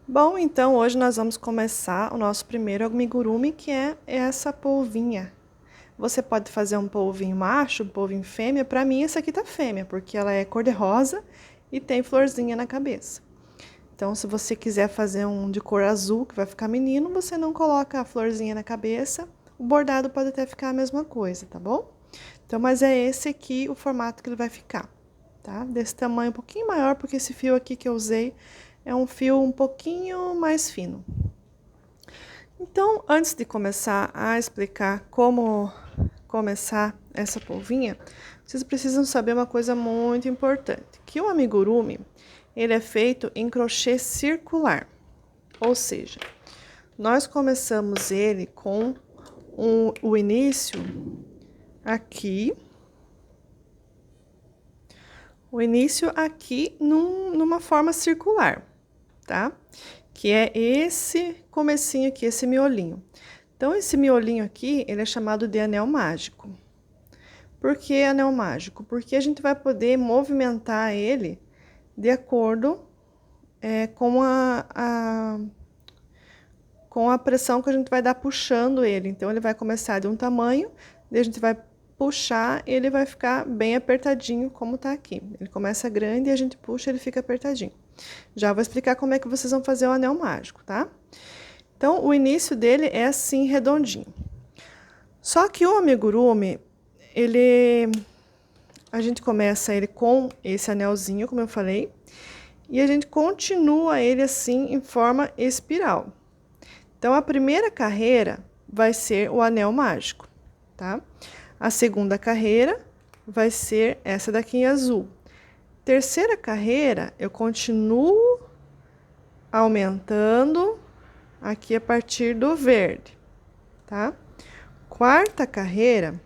Bom, então hoje nós vamos começar o nosso primeiro amigurumi, que é essa polvinha. Você pode fazer um polvinho macho, um polvinho fêmea. Para mim essa aqui tá fêmea, porque ela é cor-de-rosa e tem florzinha na cabeça. Então se você quiser fazer um de cor azul, que vai ficar menino, você não coloca a florzinha na cabeça. O bordado pode até ficar a mesma coisa, tá bom? Então, mas é esse aqui o formato que ele vai ficar, tá? Desse tamanho um pouquinho maior, porque esse fio aqui que eu usei é um fio um pouquinho mais fino. Então, antes de começar a explicar como começar essa polvinha, vocês precisam saber uma coisa muito importante, que o amigurumi, ele é feito em crochê circular. Ou seja, nós começamos ele com o início aqui, numa forma circular, tá? Que é esse comecinho aqui, esse miolinho. Então, esse miolinho aqui, ele é chamado de anel mágico. Por que anel mágico? Porque a gente vai poder movimentar ele de acordo com a pressão que a gente vai dar puxando ele. Então, ele vai começar de um tamanho, daí a gente vai puxar, ele vai ficar bem apertadinho, como tá aqui. Ele começa grande e a gente puxa, ele fica apertadinho. Já vou explicar como é que vocês vão fazer o anel mágico, tá? Então, o início dele é assim, redondinho. Só que o amigurumi, a gente começa ele com esse anelzinho, como eu falei, e a gente continua ele assim, em forma espiral. Então, a primeira carreira vai ser o anel mágico, tá? A segunda carreira vai ser essa daqui em azul. Terceira carreira, eu continuo aumentando aqui a partir do verde, tá? Quarta carreira,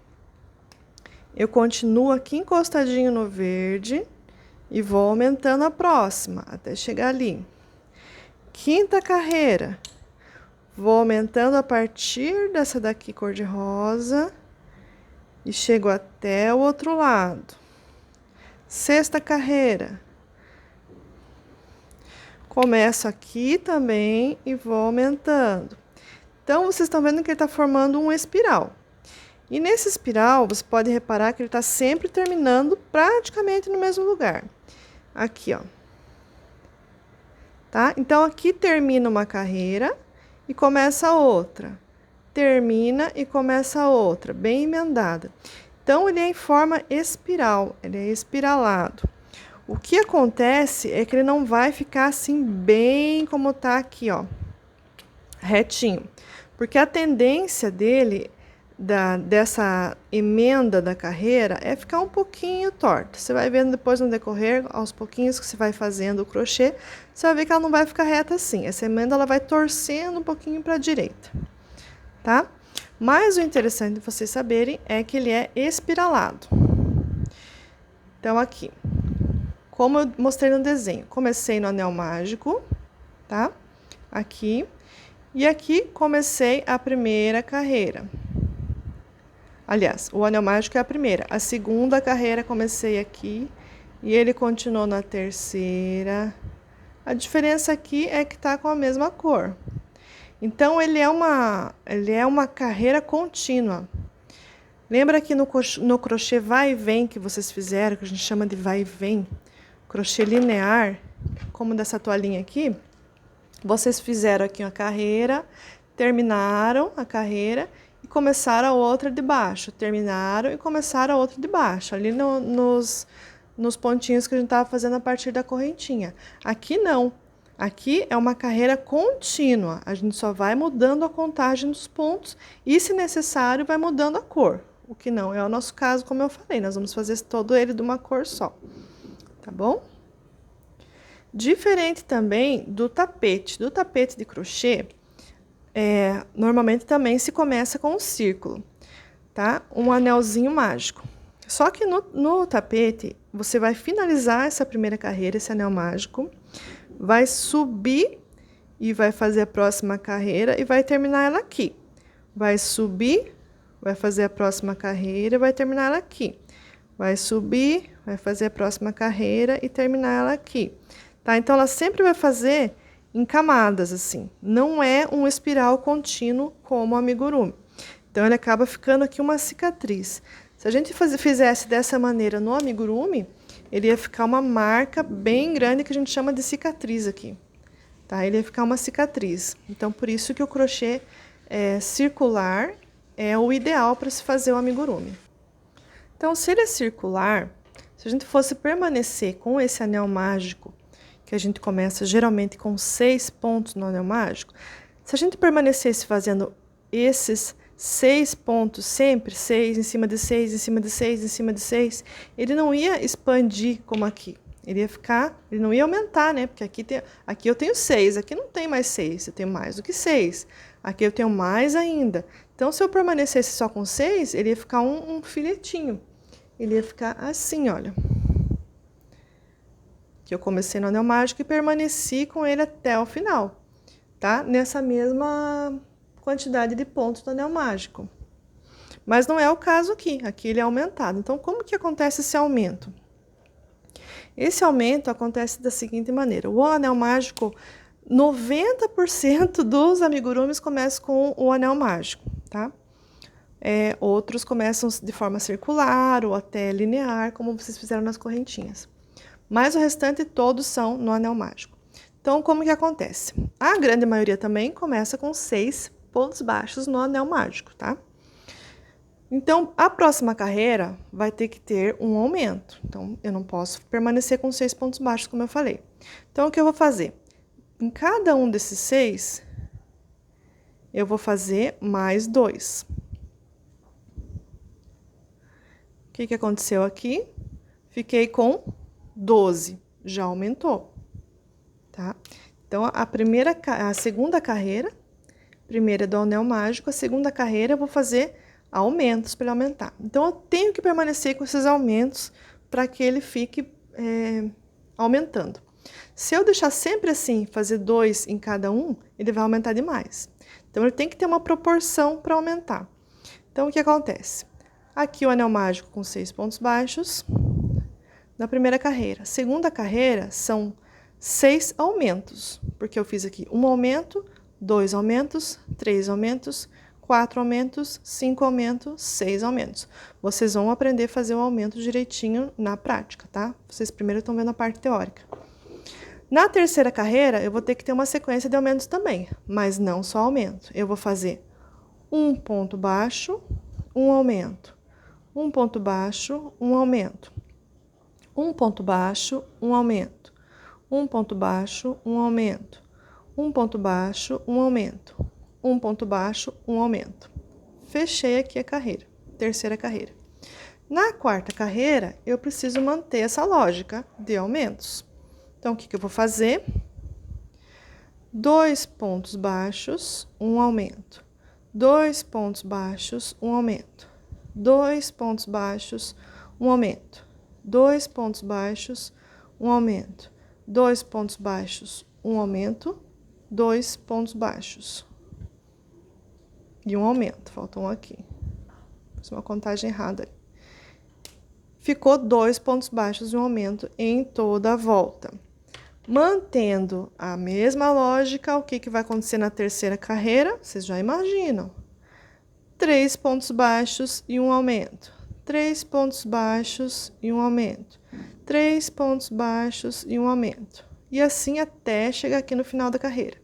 eu continuo aqui encostadinho no verde e vou aumentando a próxima até chegar ali. Quinta carreira, vou aumentando a partir dessa daqui cor-de-rosa e chego até o outro lado. Sexta carreira, começo aqui também e vou aumentando. Então, vocês estão vendo que ele está formando uma espiral. E nesse espiral, você pode reparar que ele está sempre terminando praticamente no mesmo lugar. Aqui, ó. Tá? Então, aqui termina uma carreira e começa outra. Termina e começa outra, bem emendada. Então, ele é em forma espiral, ele é espiralado. O que acontece é que ele não vai ficar assim bem como tá aqui, ó, retinho. Porque a tendência dele, dessa emenda da carreira, é ficar um pouquinho torta. Você vai vendo depois no decorrer, aos pouquinhos que você vai fazendo o crochê, você vai ver que ela não vai ficar reta assim. Essa emenda ela vai torcendo um pouquinho para a direita, tá? Mas o interessante de vocês saberem é que ele é espiralado. Então, aqui, como eu mostrei no desenho, comecei no anel mágico, tá? Aqui. E aqui comecei a primeira carreira. Aliás, o anel mágico é a primeira. A segunda carreira comecei aqui e ele continuou na terceira. A diferença aqui é que tá com a mesma cor. Então, ele é uma carreira contínua. Lembra que no crochê vai e vem que vocês fizeram, que a gente chama de vai e vem, crochê linear, como dessa toalhinha aqui? Vocês fizeram aqui uma carreira, terminaram a carreira e começaram a outra de baixo. Terminaram e começaram a outra de baixo, ali nos pontinhos que a gente estava fazendo a partir da correntinha. Aqui não. Aqui é uma carreira contínua, a gente só vai mudando a contagem dos pontos e, se necessário, vai mudando a cor. O que não é o nosso caso, como eu falei, nós vamos fazer todo ele de uma cor só, tá bom? Diferente também do tapete de crochê, normalmente também se começa com um círculo, tá? Um anelzinho mágico. Só que no tapete, você vai finalizar essa primeira carreira, esse anel mágico, vai subir e vai fazer a próxima carreira e vai terminar ela aqui. Vai subir, vai fazer a próxima carreira e vai terminar ela aqui. Vai subir, vai fazer a próxima carreira e terminar ela aqui. Tá? Então, ela sempre vai fazer em camadas, assim. Não é um espiral contínuo como o amigurumi. Então, ele acaba ficando aqui uma cicatriz. Se a gente fizesse dessa maneira no amigurumi, ele ia ficar uma marca bem grande que a gente chama de cicatriz aqui. Tá? Ele ia ficar uma cicatriz. Então, por isso que o crochê circular é o ideal para se fazer o amigurumi. Então, se ele é circular, se a gente fosse permanecer com esse anel mágico, que a gente começa geralmente com 6 pontos no anel mágico, se a gente permanecesse fazendo esses 6 pontos sempre, 6 em cima de 6, em cima de 6, em cima de 6, ele não ia expandir como aqui. Ele não ia aumentar, né? Porque aqui eu tenho 6, aqui não tem mais 6, eu tenho mais do que 6. Aqui eu tenho mais ainda. Então, se eu permanecesse só com 6, ele ia ficar um filetinho. Ele ia ficar assim, olha. Que eu comecei no anel mágico e permaneci com ele até o final, tá? Nessa mesma quantidade de pontos do anel mágico. Mas não é o caso aqui. Aqui ele é aumentado. Então, como que acontece esse aumento? Esse aumento acontece da seguinte maneira. O anel mágico, 90% dos amigurumis começam com o anel mágico, tá? Outros começam de forma circular ou até linear, como vocês fizeram nas correntinhas. Mas o restante todos são no anel mágico. Então, como que acontece? A grande maioria também começa com 6 pontos baixos no anel mágico, tá? Então, a próxima carreira vai ter que ter um aumento. Então, eu não posso permanecer com 6 pontos baixos, como eu falei. Então, o que eu vou fazer? Em cada um desses 6, eu vou fazer mais 2. O que aconteceu aqui? Fiquei com 12, já aumentou, tá? Então, a segunda carreira, primeira é do anel mágico, a segunda carreira eu vou fazer aumentos para ele aumentar. Então, eu tenho que permanecer com esses aumentos para que ele fique aumentando. Se eu deixar sempre assim, fazer 2 em cada um, ele vai aumentar demais. Então, ele tem que ter uma proporção para aumentar. Então, o que acontece? Aqui o anel mágico com 6 pontos baixos na primeira carreira. Segunda carreira são 6 aumentos, porque eu fiz aqui um aumento, 2 aumentos, 3 aumentos, 4 aumentos, 5 aumentos, 6 aumentos. Vocês vão aprender a fazer o aumento direitinho na prática, tá? Vocês primeiro estão vendo a parte teórica. Na terceira carreira, eu vou ter que ter uma sequência de aumentos também, mas não só aumento. Eu vou fazer um ponto baixo, um aumento. Um ponto baixo, um aumento. Um ponto baixo, um aumento. Um ponto baixo, um aumento. Um ponto baixo, um aumento. Um ponto baixo, um aumento. Fechei aqui a carreira, terceira carreira. Na quarta carreira, eu preciso manter essa lógica de aumentos. Então, o que eu vou fazer? 2 pontos baixos, um aumento. 2 pontos baixos, um aumento. 2 pontos baixos, um aumento. 2 pontos baixos, um aumento. 2 pontos baixos, um aumento. 2 pontos baixos. E um aumento, faltou um aqui. Fiz uma contagem errada. Ficou 2 pontos baixos e um aumento em toda a volta. Mantendo a mesma lógica, o que vai acontecer na terceira carreira? Vocês já imaginam. 3 pontos baixos e um aumento. 3 pontos baixos e um aumento. 3 pontos baixos e um aumento. E assim até chegar aqui no final da carreira.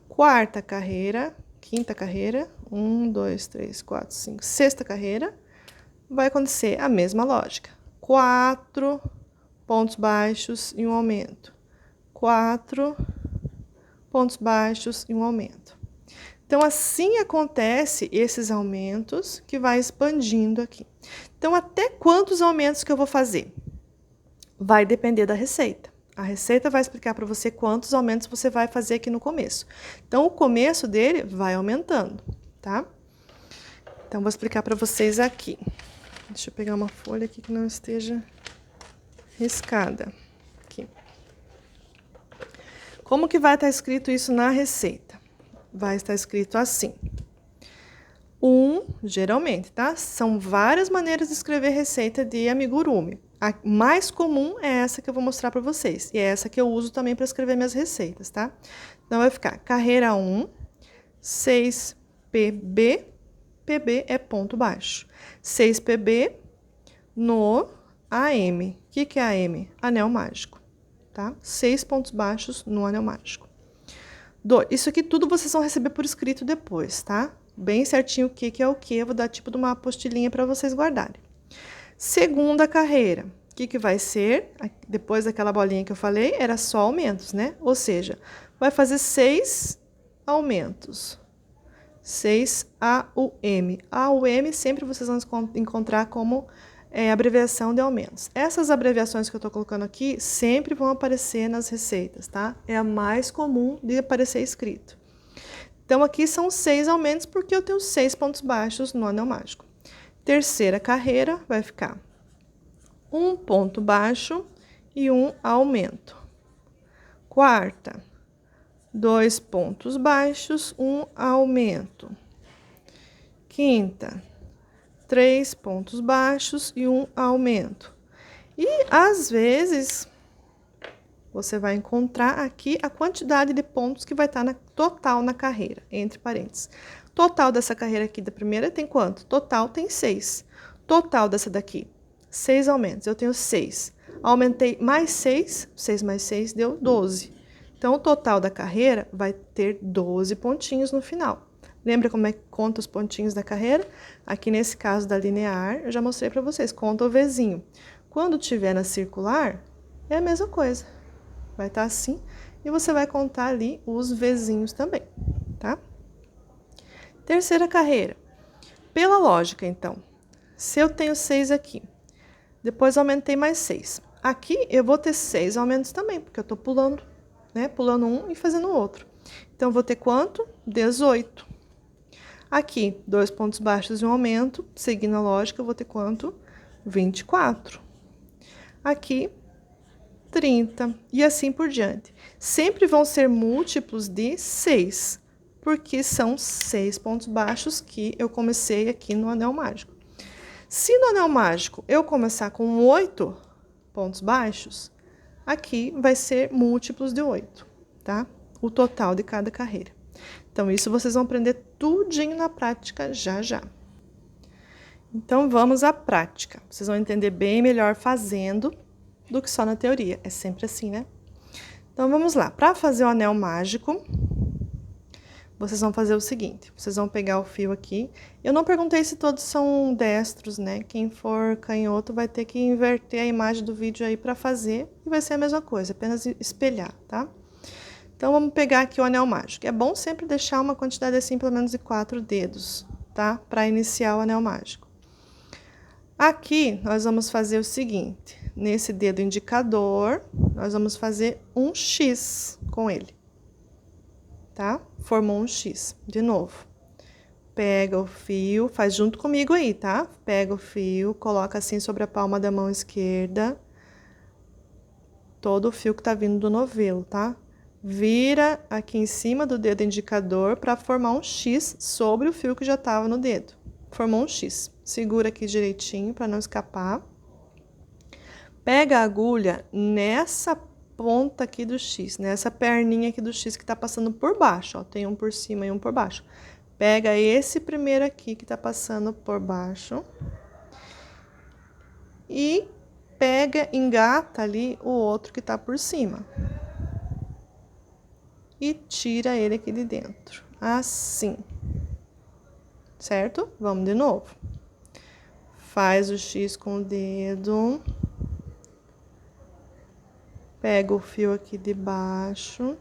Quarta carreira, quinta carreira, 1, 2, 3, 4, 5, sexta carreira, vai acontecer a mesma lógica. 4 pontos baixos e um aumento. 4 pontos baixos e um aumento. Então, assim acontece esses aumentos que vai expandindo aqui. Então, até quantos aumentos que eu vou fazer? Vai depender da receita. A receita vai explicar para você quantos aumentos você vai fazer aqui no começo. Então, o começo dele vai aumentando, tá? Então, vou explicar para vocês aqui. Deixa eu pegar uma folha aqui que não esteja riscada. Aqui. Como que vai estar escrito isso na receita? Vai estar escrito assim. Geralmente, tá? São várias maneiras de escrever receita de amigurumi. A mais comum é essa que eu vou mostrar para vocês. E é essa que eu uso também para escrever minhas receitas, tá? Então, vai ficar carreira 1, 6 PB, PB é ponto baixo. 6 PB no AM. O que é AM? Anel mágico, tá? 6 pontos baixos no anel mágico. Isso aqui tudo vocês vão receber por escrito depois, tá? Bem certinho o que é o que. Eu vou dar tipo de uma apostilinha para vocês guardarem. Segunda carreira. O que vai ser? Depois daquela bolinha que eu falei, era só aumentos, né? Ou seja, vai fazer 6 aumentos. 6 AUM. AUM sempre vocês vão encontrar como abreviação de aumentos. Essas abreviações que eu tô colocando aqui sempre vão aparecer nas receitas, tá? É a mais comum de aparecer escrito. Então, aqui são 6 aumentos porque eu tenho 6 pontos baixos no anel mágico. Terceira carreira vai ficar 1 ponto baixo e 1 aumento. Quarta, 2 pontos baixos, 1 aumento. Quinta, 3 pontos baixos e 1 aumento. E, às vezes, você vai encontrar aqui a quantidade de pontos que vai estar total na carreira, entre parênteses. Total dessa carreira aqui da primeira tem quanto? Total tem 6. Total dessa daqui, 6 aumentos. Eu tenho 6. Aumentei mais 6, 6 mais 6 deu 12. Então, o total da carreira vai ter 12 pontinhos no final. Lembra como é que conta os pontinhos da carreira? Aqui nesse caso da linear, eu já mostrei para vocês, conta o Vzinho. Quando tiver na circular, é a mesma coisa. Vai estar assim, e você vai contar ali os Vzinhos também, tá? Terceira carreira. Pela lógica, então, se eu tenho 6 aqui, depois aumentei mais 6. Aqui eu vou ter 6 aumentos também, porque eu tô pulando, né? Pulando um e fazendo o outro. Então, eu vou ter quanto? 18. Aqui, 2 pontos baixos e um aumento, seguindo a lógica, eu vou ter quanto? 24. Aqui, 30. E assim por diante. Sempre vão ser múltiplos de 6, porque são 6 pontos baixos que eu comecei aqui no anel mágico. Se no anel mágico eu começar com 8 pontos baixos, aqui vai ser múltiplos de 8, tá? O total de cada carreira. Então, isso vocês vão aprender tudinho na prática já já. Então, vamos à prática. Vocês vão entender bem melhor fazendo do que só na teoria. É sempre assim, né? Então, vamos lá. Para fazer o anel mágico, vocês vão fazer o seguinte. Vocês vão pegar o fio aqui. Eu não perguntei se todos são destros, né? Quem for canhoto vai ter que inverter a imagem do vídeo aí para fazer. E vai ser a mesma coisa, apenas espelhar, tá? Então, vamos pegar aqui o anel mágico. É bom sempre deixar uma quantidade assim, pelo menos de 4 dedos, tá? Para iniciar o anel mágico. Aqui, nós vamos fazer o seguinte. Nesse dedo indicador, nós vamos fazer um X com ele, tá? Formou um X. De novo. Pega o fio, faz junto comigo aí, tá? Pega o fio, coloca assim sobre a palma da mão esquerda. Todo o fio que tá vindo do novelo, tá? Vira aqui em cima do dedo indicador para formar um X sobre o fio que já estava no dedo. Formou um X. Segura aqui direitinho para não escapar. Pega a agulha nessa ponta aqui do X, nessa perninha aqui do X que tá passando por baixo, ó. Tem um por cima e um por baixo. Pega esse primeiro aqui que tá passando por baixo. E engata ali o outro que tá por cima. E tira ele aqui de dentro, assim, certo? Vamos de novo. Faz o X com o dedo. Pega o fio aqui de baixo.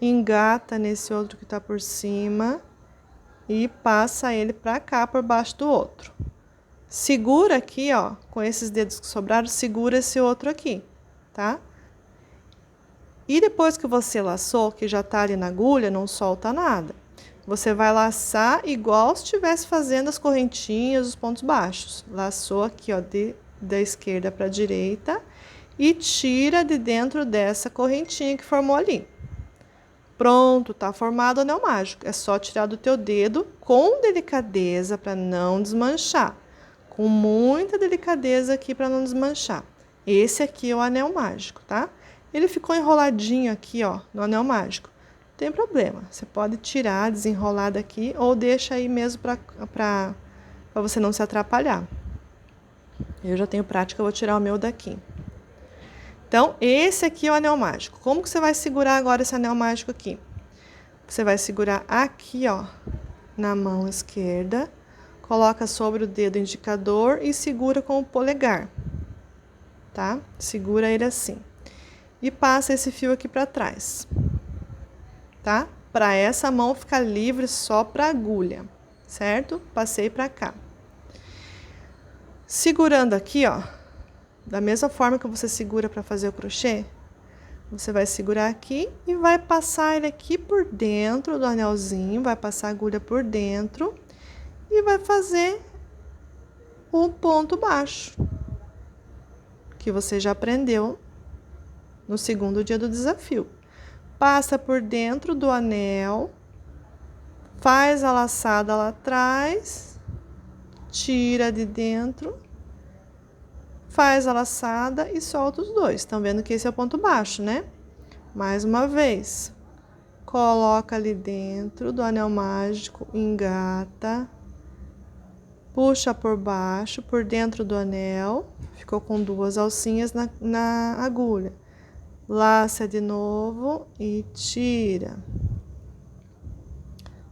Engata nesse outro que tá por cima. E passa ele pra cá, por baixo do outro. Segura aqui, ó, com esses dedos que sobraram, segura esse outro aqui, tá? E depois que você laçou, que já tá ali na agulha, não solta nada. Você vai laçar igual se estivesse fazendo as correntinhas, os pontos baixos. Laçou aqui, ó, da esquerda para a direita e tira de dentro dessa correntinha que formou ali. Pronto, tá formado o anel mágico. É só tirar do teu dedo com delicadeza para não desmanchar. com muita delicadeza aqui para não desmanchar. Esse aqui é o anel mágico, tá? Ele ficou enroladinho aqui, ó, no anel mágico. Não tem problema, você pode tirar, desenrolar daqui ou deixa aí mesmo para você não se atrapalhar. Eu já tenho prática, eu vou tirar o meu daqui. Então, esse aqui é o anel mágico. Como que você vai segurar agora esse anel mágico aqui? Você vai segurar aqui, ó, na mão esquerda, coloca sobre o dedo indicador e segura com o polegar, tá? Segura ele assim. E passa esse fio aqui para trás, tá? Para essa mão ficar livre só para agulha, certo? Passei para cá. Segurando aqui, ó, da mesma forma que você segura para fazer o crochê, você vai segurar aqui e vai passar ele aqui por dentro do anelzinho, vai passar a agulha por dentro e vai fazer o ponto baixo, que você já aprendeu no segundo dia do desafio. Passa por dentro do anel, faz a laçada lá atrás, tira de dentro, faz a laçada e solta os dois. Estão vendo que esse é o ponto baixo, né? Mais uma vez. Coloca ali dentro do anel mágico, engata, puxa por baixo, por dentro do anel, ficou com 2 alcinhas na agulha. Laça de novo e tira.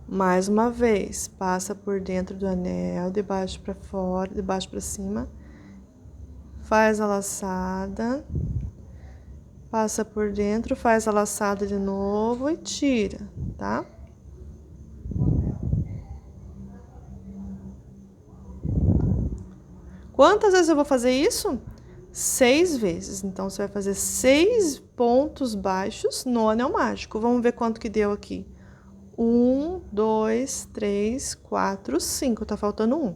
Mais uma vez, passa por dentro do anel, de baixo para fora, de baixo para cima. Faz a laçada, passa por dentro, faz a laçada de novo e tira, tá? Quantas vezes eu vou fazer isso? 6 vezes. Então, você vai fazer 6 pontos baixos no anel mágico. Vamos ver quanto que deu aqui. 1, 2, 3, 4, 5. Tá faltando 1.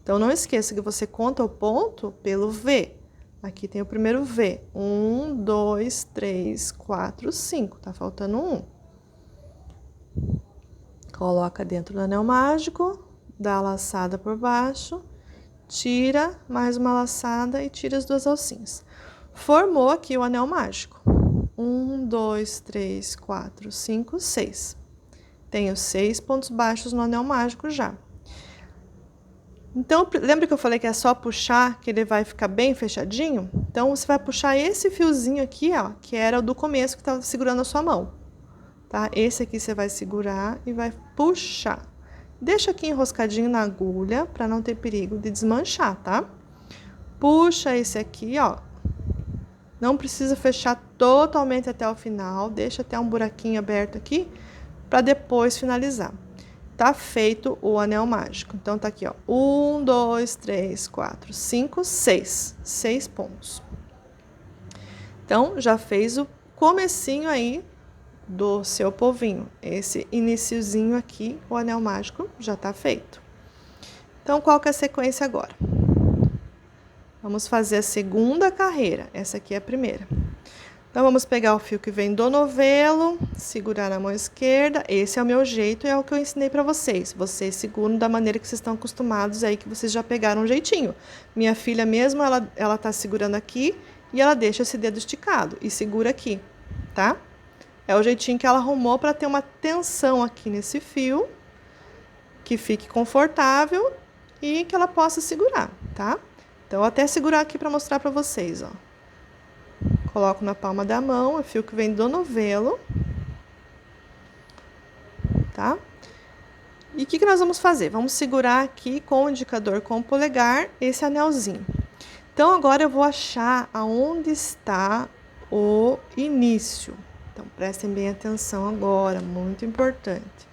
Então, não esqueça que você conta o ponto pelo V. Aqui tem o primeiro V. 1, 2, 3, 4, 5. Tá faltando 1. Coloca dentro do anel mágico, dá a laçada por baixo, tira mais uma laçada e tira as 2 alcinhas. Formou aqui o anel mágico. 1, 2, 3, 4, 5, 6. Tenho 6 pontos baixos no anel mágico já. Então, lembra que eu falei que é só puxar que ele vai ficar bem fechadinho? Então, você vai puxar esse fiozinho aqui, ó, que era o do começo que estava segurando a sua mão, tá? Esse aqui você vai segurar e vai puxar. Deixa aqui enroscadinho na agulha para não ter perigo de desmanchar, tá? Puxa esse aqui, ó. Não precisa fechar totalmente até o final, deixa até um buraquinho aberto aqui para depois finalizar. Tá feito o anel mágico. Então, tá aqui, ó. 1, 2, 3, 4, 5, 6. 6 pontos. Então, já fez o comecinho aí do seu polvinho. Esse iniciozinho aqui, o anel mágico, já tá feito. Então, qual que é a sequência agora? Vamos fazer a segunda carreira. Essa aqui é a primeira. Então, vamos pegar o fio que vem do novelo, segurar na mão esquerda. Esse é o meu jeito, é o que eu ensinei para vocês. Vocês seguram da maneira que vocês estão acostumados aí, que vocês já pegaram um jeitinho. Minha filha mesmo, ela tá segurando aqui e ela deixa esse dedo esticado e segura aqui, tá? É o jeitinho que ela arrumou para ter uma tensão aqui nesse fio, que fique confortável e que ela possa segurar, tá? Então, eu vou até segurar aqui para mostrar para vocês, ó. Coloco na palma da mão, o fio que vem do novelo, tá? E o que nós vamos fazer? Vamos segurar aqui com o indicador, com o polegar, esse anelzinho. Então, agora eu vou achar aonde está o início. Então, prestem bem atenção agora, muito importante.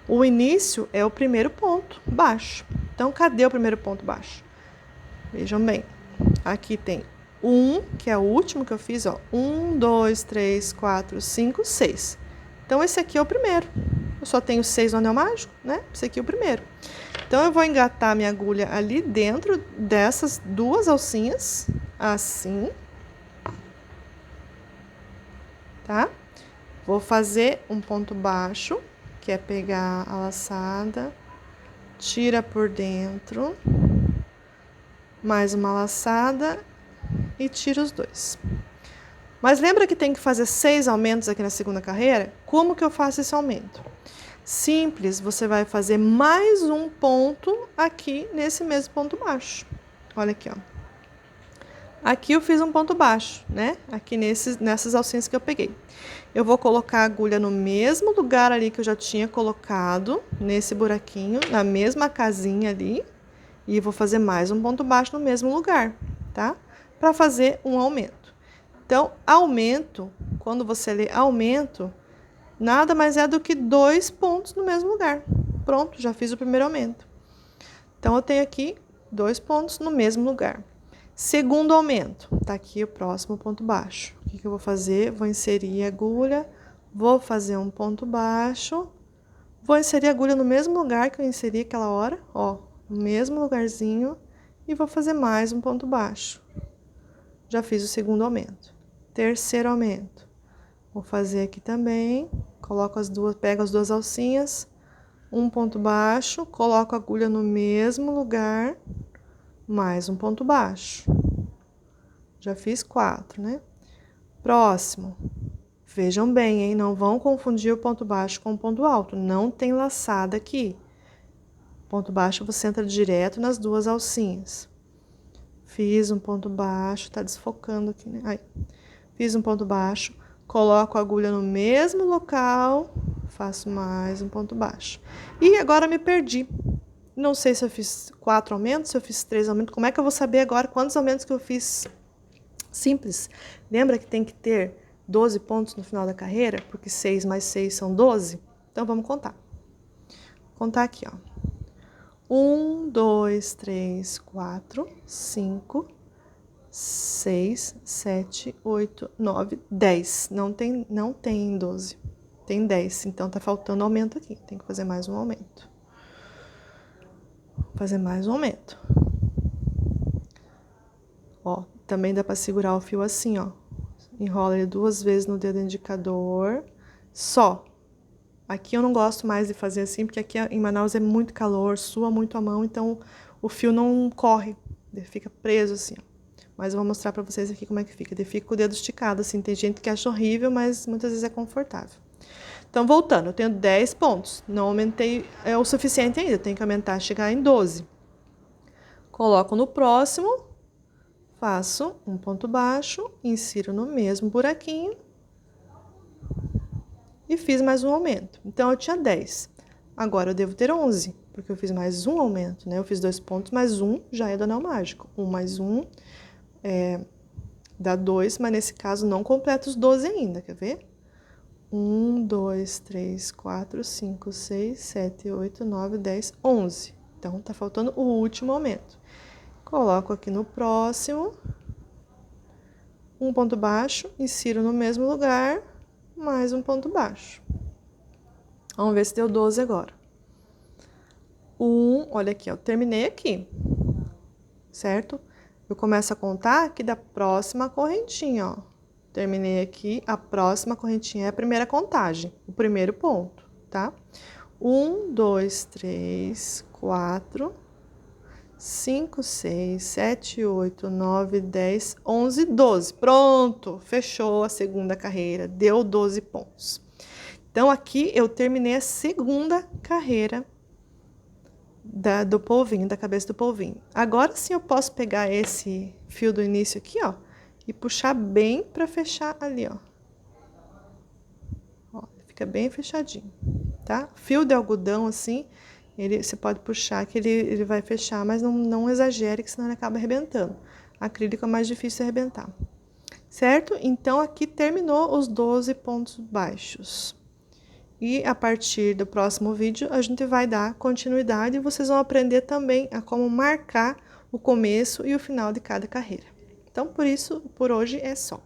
O início é o primeiro ponto baixo. Então, cadê o primeiro ponto baixo? Vejam bem, aqui tem 1, que é o último que eu fiz, ó. 1, 2, 3, 4, 5, 6. Então, esse aqui é o primeiro. Eu só tenho 6 no anel mágico, né? Esse aqui é o primeiro. Então, eu vou engatar minha agulha ali dentro dessas 2 alcinhas, assim. Tá? Vou fazer um ponto baixo, que é pegar a laçada, tira por dentro, mais uma laçada e tira os dois. Mas lembra que tem que fazer 6 aumentos aqui na segunda carreira? Como que eu faço esse aumento? Simples, você vai fazer mais um ponto aqui nesse mesmo ponto baixo. Olha aqui, ó. Aqui eu fiz um ponto baixo, né? Aqui nessas alcinhas que eu peguei. Eu vou colocar a agulha no mesmo lugar ali que eu já tinha colocado, nesse buraquinho, na mesma casinha ali. E vou fazer mais um ponto baixo no mesmo lugar, tá? Para fazer um aumento. Então, aumento, quando você lê aumento, nada mais é do que 2 pontos no mesmo lugar. Pronto, já fiz o primeiro aumento. Então, eu tenho aqui 2 pontos no mesmo lugar. Segundo aumento, tá aqui o próximo ponto baixo. O que eu vou fazer? Vou inserir a agulha, vou fazer um ponto baixo, vou inserir a agulha no mesmo lugar que eu inseri aquela hora, ó, no mesmo lugarzinho, e vou fazer mais um ponto baixo. Já fiz o segundo aumento. Terceiro aumento. Vou fazer aqui também, coloco pego as duas alcinhas, um ponto baixo, coloco a agulha no mesmo lugar, mais um ponto baixo. Já fiz 4, né? Próximo. Vejam bem, hein? Não vão confundir o ponto baixo com o ponto alto. Não tem laçada aqui. Ponto baixo você entra direto nas duas alcinhas. Fiz um ponto baixo, tá desfocando aqui, né? Aí. Fiz um ponto baixo, coloco a agulha no mesmo local, faço mais um ponto baixo. E agora me perdi. Não sei se eu fiz 4 aumentos, se eu fiz 3 aumentos. Como é que eu vou saber agora quantos aumentos que eu fiz? Simples. Lembra que tem que ter 12 pontos no final da carreira? Porque 6 mais 6 são 12? Então, vamos contar. Vou contar aqui, ó. 1, 2, 3, 4, 5, 6, 7, 8, 9, 10. Não tem 12. Tem 10. Então, tá faltando aumento aqui. Tem que fazer mais um aumento. Fazer mais um aumento. Ó, também dá para segurar o fio assim, ó. Enrola ele 2 vezes no dedo indicador, só. Aqui eu não gosto mais de fazer assim, porque aqui em Manaus é muito calor, sua muito a mão, então o fio não corre, ele fica preso assim, ó. Mas eu vou mostrar para vocês aqui como é que fica. Ele fica com o dedo esticado, assim, tem gente que acha horrível, mas muitas vezes é confortável. Então, voltando, eu tenho 10 pontos, não aumentei, é o suficiente ainda, eu tenho que aumentar, chegar em 12. Coloco no próximo, faço um ponto baixo, insiro no mesmo buraquinho e fiz mais um aumento. Então, eu tinha 10, agora eu devo ter 11, porque eu fiz mais um aumento, né? Eu fiz 2 pontos, mais um já é do anel mágico. 1 mais 1 dá 2, mas nesse caso não completa os 12 ainda, quer ver? 1, 2, 3, 4, 5, 6, 7, 8, 9, 10, 11. Então, tá faltando o último aumento. Coloco aqui no próximo, um ponto baixo, insiro no mesmo lugar, mais um ponto baixo. Vamos ver se deu 12 agora. Olha aqui, ó, terminei aqui, certo? Eu começo a contar aqui da próxima correntinha, ó. Terminei aqui, a próxima correntinha é a primeira contagem, o primeiro ponto, tá? 1, 2, 3, 4, 5, 6, 7, 8, 9, 10, 11, 12. Pronto, fechou a segunda carreira, deu 12 pontos. Então, aqui eu terminei a segunda carreira do polvinho, da cabeça do polvinho. Agora sim eu posso pegar esse fio do início aqui, ó, e puxar bem para fechar ali, ó. Ó, fica bem fechadinho, tá? Fio de algodão assim, você pode puxar que ele vai fechar, mas não exagere, que senão ele acaba arrebentando. Acrílico é mais difícil de arrebentar, certo? Então, aqui terminou os 12 pontos baixos. E a partir do próximo vídeo, a gente vai dar continuidade e vocês vão aprender também a como marcar o começo e o final de cada carreira. Então, por hoje é só.